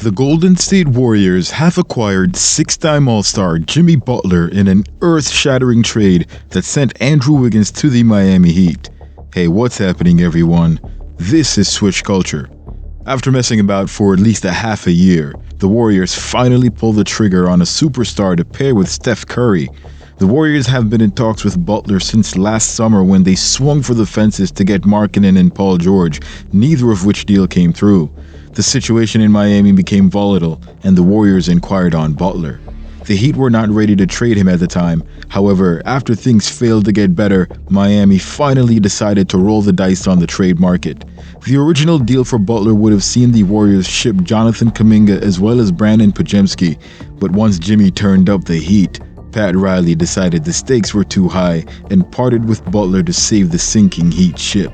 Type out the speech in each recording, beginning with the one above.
The Golden State Warriors have acquired six-time All-Star Jimmy Butler in an earth-shattering trade that sent Andrew Wiggins to the Miami Heat. Hey, what's happening, everyone? This is Switch Culture. After messing about for at least a half a year, the Warriors finally pulled the trigger on a superstar to pair with Steph Curry. The Warriors have been in talks with Butler since last summer when they swung for the fences to get Markkanen and Paul George, neither of which deal came through. The situation in Miami became volatile, and the Warriors inquired on Butler. The Heat were not ready to trade him at the time. However, after things failed to get better, Miami finally decided to roll the dice on the trade market. The original deal for Butler would have seen the Warriors ship Jonathan Kuminga as well as Brandon Podziemski, but once Jimmy turned up the heat, Pat Riley decided the stakes were too high and parted with Butler to save the sinking Heat ship.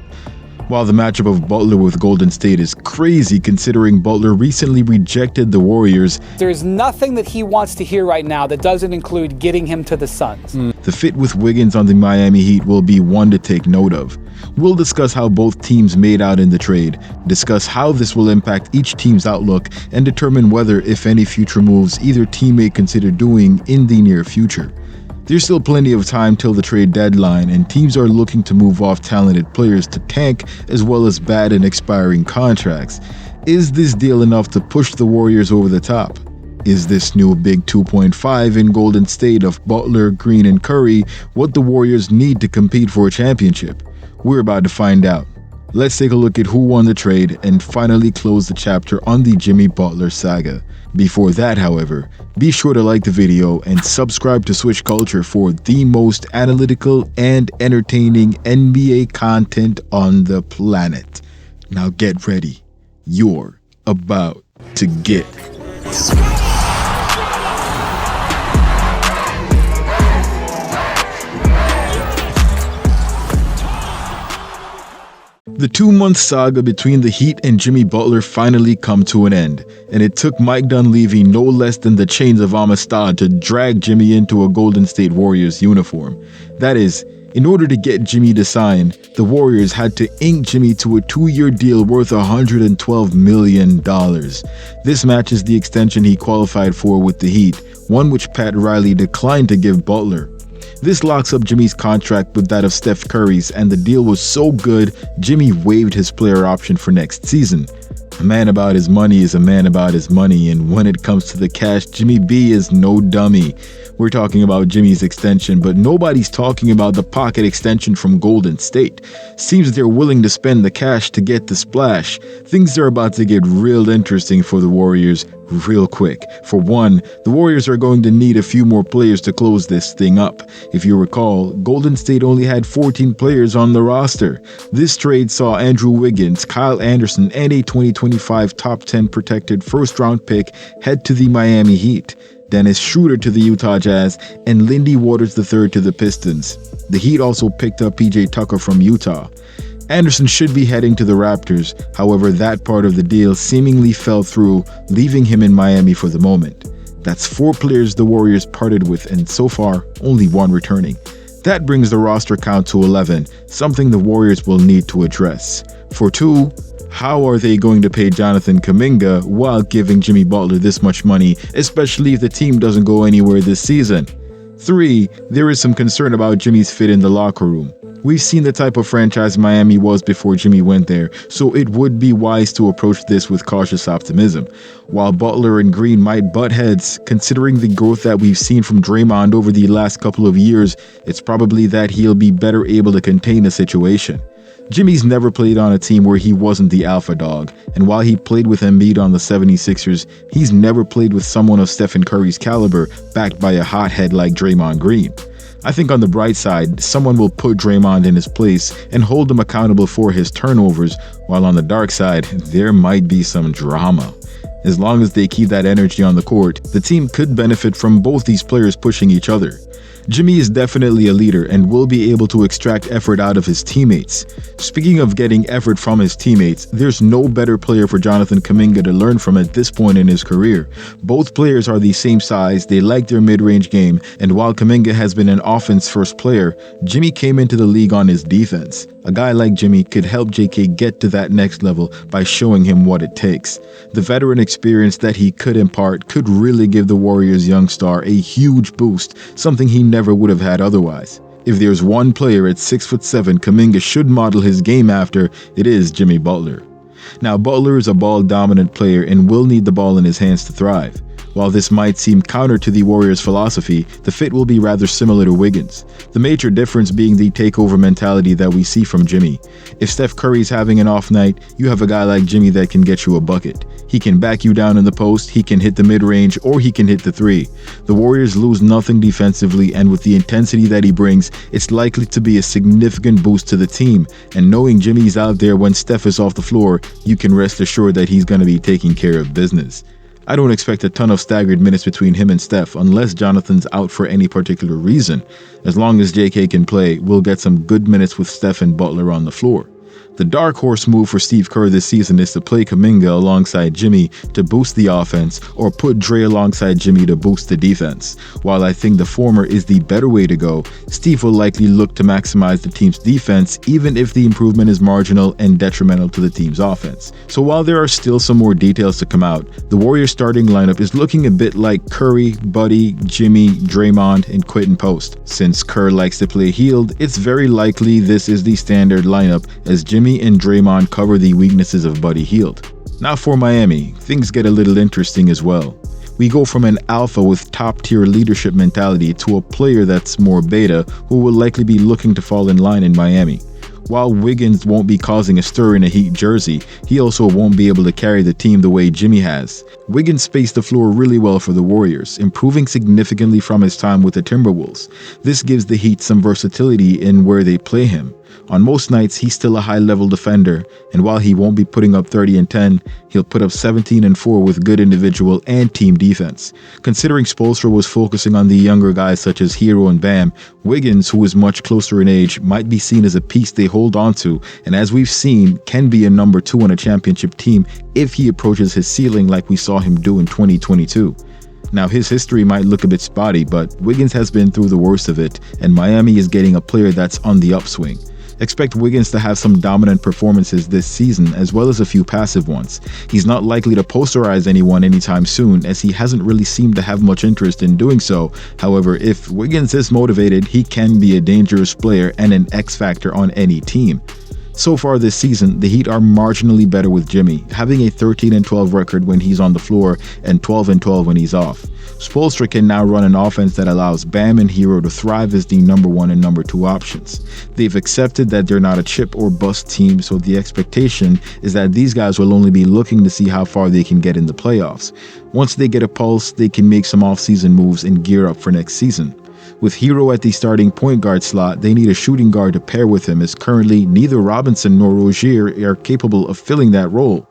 While the matchup of Butler with Golden State is crazy considering Butler recently rejected the Warriors, there's nothing that he wants to hear right now that doesn't include getting him to the Suns. The fit with Wiggins on the Miami Heat will be one to take note of. We'll discuss how both teams made out in the trade, discuss how this will impact each team's outlook, and determine whether, if any, future moves either team may consider doing in the near future. There's still plenty of time till the trade deadline, and teams are looking to move off talented players to tank as well as bad and expiring contracts. Is this deal enough to push the Warriors over the top? Is this new Big 2.5 in Golden State of Butler, Green, and Curry what the Warriors need to compete for a championship? We're about to find out. Let's take a look at who won the trade and finally close the chapter on the Jimmy Butler saga. Before that, however, be sure to like the video and subscribe to Switch Culture for the most analytical and entertaining NBA content on the planet. Now get ready. You're about to get The 2-month saga between the Heat and Jimmy Butler finally come to an end, and it took Mike Dunleavy no less than the chains of Amistad to drag Jimmy into a Golden State Warriors uniform. That is, in order to get Jimmy to sign, the Warriors had to ink Jimmy to a 2-year deal worth $112 million. This matches the extension he qualified for with the Heat, one which Pat Riley declined to give Butler. This locks up Jimmy's contract with that of Steph Curry's, and the deal was so good, Jimmy waived his player option for next season. A man about his money is a man about his money, and when it comes to the cash, Jimmy B is no dummy. We're talking about Jimmy's extension, but nobody's talking about the pocket extension from Golden State. Seems they're willing to spend the cash to get the splash. Things are about to get real interesting for the Warriors real quick. For one, the Warriors are going to need a few more players to close this thing up. If you recall, Golden State only had 14 players on the roster. This trade saw Andrew Wiggins, Kyle Anderson, and a 2025 top 10 protected first-round pick head to the Miami Heat, Dennis Schroeder to the Utah Jazz, and Lindy Waters III to the Pistons. The Heat also picked up PJ Tucker from Utah. Anderson should be heading to the Raptors, however that part of the deal seemingly fell through, leaving him in Miami for the moment. That's 4 players the Warriors parted with, and so far, only 1 returning. That brings the roster count to 11, something the Warriors will need to address. For 2, how are they going to pay Jonathan Kuminga while giving Jimmy Butler this much money, especially if the team doesn't go anywhere this season? 3, there is some concern about Jimmy's fit in the locker room. We've seen the type of franchise Miami was before Jimmy went there, so it would be wise to approach this with cautious optimism. While Butler and Green might butt heads, considering the growth that we've seen from Draymond over the last couple of years, it's probably that he'll be better able to contain the situation. Jimmy's never played on a team where he wasn't the alpha dog, and while he played with Embiid on the 76ers, he's never played with someone of Stephen Curry's caliber backed by a hothead like Draymond Green. I think on the bright side, someone will put Draymond in his place and hold him accountable for his turnovers, while on the dark side, there might be some drama. As long as they keep that energy on the court, the team could benefit from both these players pushing each other. Jimmy is definitely a leader and will be able to extract effort out of his teammates. Speaking of getting effort from his teammates, there's no better player for Jonathan Kuminga to learn from at this point in his career. Both players are the same size, they like their mid-range game, and while Kuminga has been an offense-first player, Jimmy came into the league on his defense. A guy like Jimmy could help JK get to that next level by showing him what it takes. The veteran experience that he could impart could really give the Warriors' young star a huge boost, something he never would have had otherwise. If there's one player at 6'7" Kuminga should model his game after, it is Jimmy Butler. Now, Butler is a ball-dominant player and will need the ball in his hands to thrive. While this might seem counter to the Warriors' philosophy, the fit will be rather similar to Wiggins, the major difference being the takeover mentality that we see from Jimmy. If Steph Curry's having an off night, you have a guy like Jimmy that can get you a bucket. He can back you down in the post, he can hit the mid-range, or he can hit the three. The Warriors lose nothing defensively, and with the intensity that he brings, it's likely to be a significant boost to the team, and knowing Jimmy's out there when Steph is off the floor, you can rest assured that he's going to be taking care of business. I don't expect a ton of staggered minutes between him and Steph unless Jonathan's out for any particular reason. As long as JK can play, we'll get some good minutes with Steph and Butler on the floor. The dark horse move for Steve Kerr this season is to play Kuminga alongside Jimmy to boost the offense, or put Dre alongside Jimmy to boost the defense. While I think the former is the better way to go, Steve will likely look to maximize the team's defense even if the improvement is marginal and detrimental to the team's offense. So while there are still some more details to come out, the Warriors starting lineup is looking a bit like Curry, Buddy, Jimmy, Draymond, and Quentin Post. Since Kerr likes to play healed, it's very likely this is the standard lineup as Jimmy and Draymond cover the weaknesses of Buddy Hield. Now for Miami, things get a little interesting as well. We go from an alpha with top-tier leadership mentality to a player that's more beta who will likely be looking to fall in line in Miami. While Wiggins won't be causing a stir in a Heat jersey, he also won't be able to carry the team the way Jimmy has. Wiggins spaced the floor really well for the Warriors, improving significantly from his time with the Timberwolves. This gives the Heat some versatility in where they play him. On most nights, he's still a high-level defender, and while he won't be putting up 30 and 10, he'll put up 17 and 4 with good individual and team defense. Considering Spoelstra was focusing on the younger guys such as Hero and Bam, Wiggins, who is much closer in age, might be seen as a piece they hold on to, and as we've seen, can be a number 2 on a championship team if he approaches his ceiling like we saw him do in 2022. Now, his history might look a bit spotty, but Wiggins has been through the worst of it, and Miami is getting a player that's on the upswing. Expect Wiggins to have some dominant performances this season, as well as a few passive ones. He's not likely to posterize anyone anytime soon, as he hasn't really seemed to have much interest in doing so. However, if Wiggins is motivated, he can be a dangerous player and an X factor on any team. So far this season, the Heat are marginally better with Jimmy, having a 13 and 12 record when he's on the floor and 12 and 12 when he's off. Spoelstra can now run an offense that allows Bam and Hero to thrive as the number 1 and number 2 options. They've accepted that they're not a chip or bust team, so the expectation is that these guys will only be looking to see how far they can get in the playoffs. Once they get a pulse, they can make some off-season moves and gear up for next season. With Hero at the starting point guard slot, they need a shooting guard to pair with him, as currently neither Robinson nor Rozier are capable of filling that role.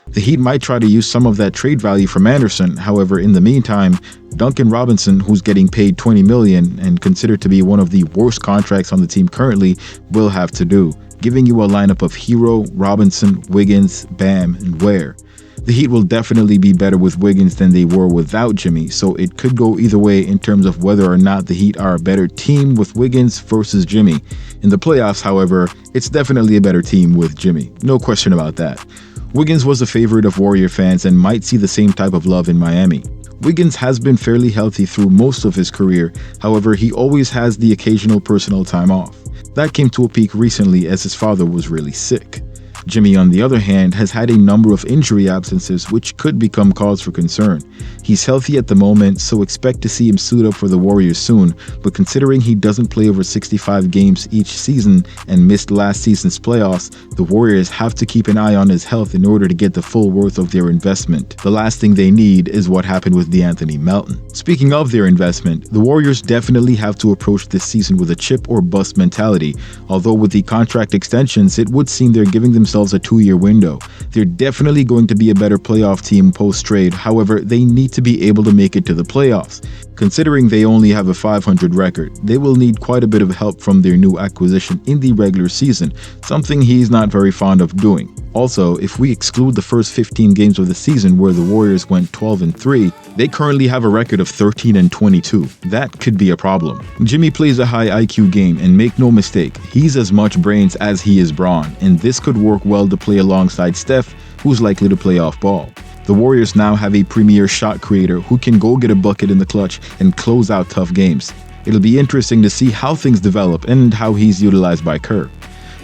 The Heat might try to use some of that trade value from Anderson. However, in the meantime, Duncan Robinson, who's getting paid $20 million and considered to be one of the worst contracts on the team currently, will have to do, giving you a lineup of Hero, Robinson, Wiggins, Bam, and Ware. The Heat will definitely be better with Wiggins than they were without Jimmy, so it could go either way in terms of whether or not the Heat are a better team with Wiggins versus Jimmy. In the playoffs, however, it's definitely a better team with Jimmy. No question about that. Wiggins was a favorite of Warrior fans and might see the same type of love in Miami. Wiggins has been fairly healthy through most of his career, however, he always has the occasional personal time off. That came to a peak recently as his father was really sick. Jimmy, on the other hand, has had a number of injury absences which could become cause for concern. He's healthy at the moment, so expect to see him suit up for the Warriors soon, but considering he doesn't play over 65 games each season and missed last season's playoffs, the Warriors have to keep an eye on his health in order to get the full worth of their investment. The last thing they need is what happened with DeAnthony Melton. Speaking of their investment, the Warriors definitely have to approach this season with a chip or bust mentality, although with the contract extensions, it would seem they're giving themselves themselves a 2-year window. They're definitely going to be a better playoff team post-trade. However, they need to be able to make it to the playoffs. Considering they only have a 500 record, they will need quite a bit of help from their new acquisition in the regular season, something he's not very fond of doing. Also, if we exclude the first 15 games of the season where the Warriors went 12-3, they currently have a record of 13-22. That could be a problem. Jimmy plays a high IQ game, and make no mistake, he's as much brains as he is brawn, and this could work well to play alongside Steph, who's likely to play off ball. The Warriors now have a premier shot creator who can go get a bucket in the clutch and close out tough games. It'll be interesting to see how things develop and how he's utilized by Kerr.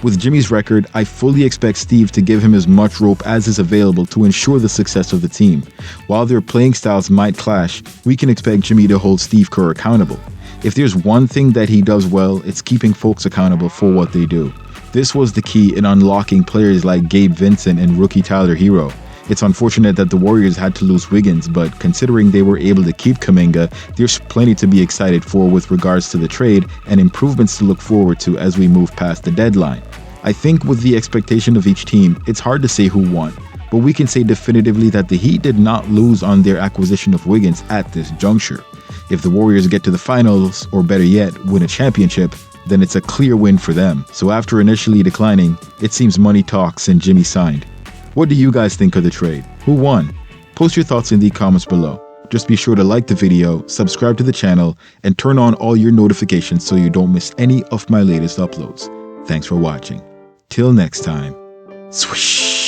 With Jimmy's record, I fully expect Steve to give him as much rope as is available to ensure the success of the team. While their playing styles might clash, we can expect Jimmy to hold Steve Kerr accountable. If there's one thing that he does well, it's keeping folks accountable for what they do. This was the key in unlocking players like Gabe Vincent and rookie Tyler Hero. It's unfortunate that the Warriors had to lose Wiggins, but considering they were able to keep Kuminga, there's plenty to be excited for with regards to the trade and improvements to look forward to as we move past the deadline. I think with the expectation of each team, it's hard to say who won, but we can say definitively that the Heat did not lose on their acquisition of Wiggins at this juncture. If the Warriors get to the finals, or better yet, win a championship, then it's a clear win for them. So after initially declining, it seems money talks and Jimmy signed. What do you guys think of the trade? Who won? Post your thoughts in the comments below. Just be sure to like the video, subscribe to the channel, and turn on all your notifications so you don't miss any of my latest uploads. Thanks for watching. Till next time. Swish!